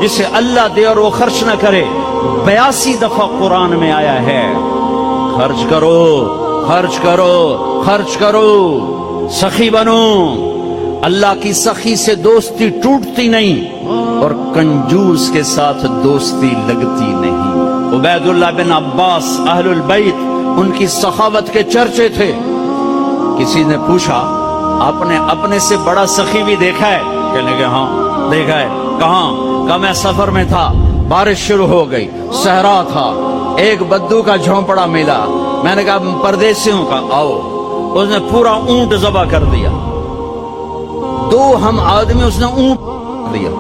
جسے اللہ دے اور وہ خرچ نہ کرے 82 دفعہ قرآن میں آیا ہے خرچ کرو خرچ کرو خرچ کرو، سخی بنو۔ اللہ کی سخی سے دوستی ٹوٹتی نہیں اور کنجوس کے ساتھ دوستی لگتی نہیں۔ عبید اللہ بن عباس اہل البیت ان کی سخاوت کے چرچے تھے۔ کسی نے پوچھا آپ نے اپنے سے بڑا سخی بھی دیکھا ہے؟ کہنے لگے ہاں دیکھا ہے۔ کہاں؟ کہا میں سفر میں تھا، بارش شروع ہو گئی، صحرا تھا، ایک بدو کا جھونپڑا ملا، میں نے کہا پردیسیوں کا آؤ، اس نے پورا اونٹ ذبح کر دیا، 2 ہم آدمی اس نے اونٹ دیا،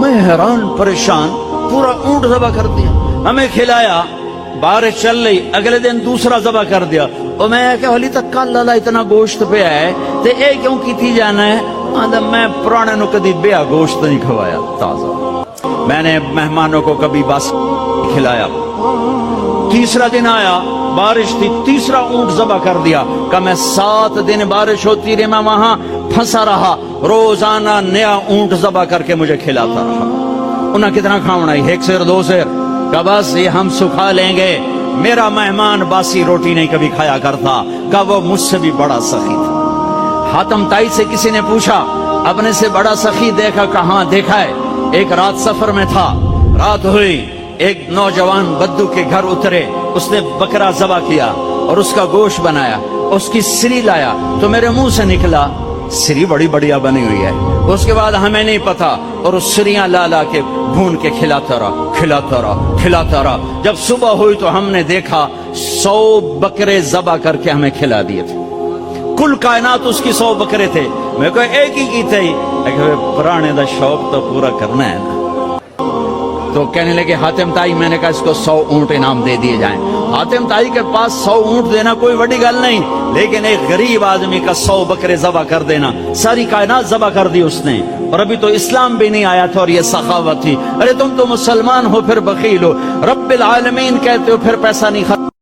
میں حیران پریشان، پورا اونٹ ذبح کر دیا، ہمیں کھلایا، بارش چل رہی، اگلے دن دوسرا ذبح کر دیا، اور میں کہ حالی تک کل اللہ اتنا گوشت پہ ہے تے اے کیوں کی تھی جانا ہے؟ میں پرانے نو کدی بیا گوشت نہیں کھوایا تازہ، میں نے مہمانوں کو کبھی بس کھلایا۔ تیسرا دن آیا، بارش تھی، تیسرا اونٹ ذبح کر دیا، کہ میں 7 دن بارش ہوتی رہی، میں وہاں پھنسا رہا، روزانہ نیا اونٹ ذبح کر کے مجھے کھلاتا رہا۔ انہیں کتنا کھاونا ہے؟ 1 سیر 2 سیر، کہ بس یہ ہم سکھا لیں گے۔ میرا مہمان باسی روٹی نہیں کبھی کھایا کرتا، کہ وہ مجھ سے بھی بڑا سخی تھا۔ حاتم تائی سے کسی نے پوچھا اپنے سے بڑا سخی دیکھا؟ کہاں دیکھا ہے؟ ایک رات سفر میں تھا، رات ہوئی، ایک نوجوان بدو کے گھر اترے، اس نے بکرا ذبح کیا اور اس کا گوشت بنایا، اس کی سری لایا تو میرے منہ سے نکلا سری بڑی بڑھیا بنی ہوئی ہے۔ اس کے بعد ہمیں نہیں پتا، اور اس سریاں لا لا کے بھون کے کھلاتا رہا کھلاتا رہا کھلاتا رہا۔ جب صبح ہوئی تو ہم نے دیکھا 100 بکرے ذبح کر کے ہمیں کھلا دیے تھے۔ کل کائنات اس کی 100 بکرے تھے، میں کوئی ایک ہی کی تھی، پرانے دا شوق تو پورا کرنا ہے نا۔ تو کہنے لگے حاتم تائی، میں نے کہا اس کو 100 اونٹ انعام دے دیے جائیں۔ حاتم تائی کے پاس 100 اونٹ دینا کوئی بڑی گل نہیں، لیکن ایک غریب آدمی کا 100 بکرے ذبح کر دینا، ساری کائنات ذبح کر دی اس نے، اور ابھی تو اسلام بھی نہیں آیا تھا اور یہ سخاوت تھی۔ ارے تم تو مسلمان ہو پھر بخیل ہو، رب العالمین کہتے ہو پھر پیسہ نہیں خرچ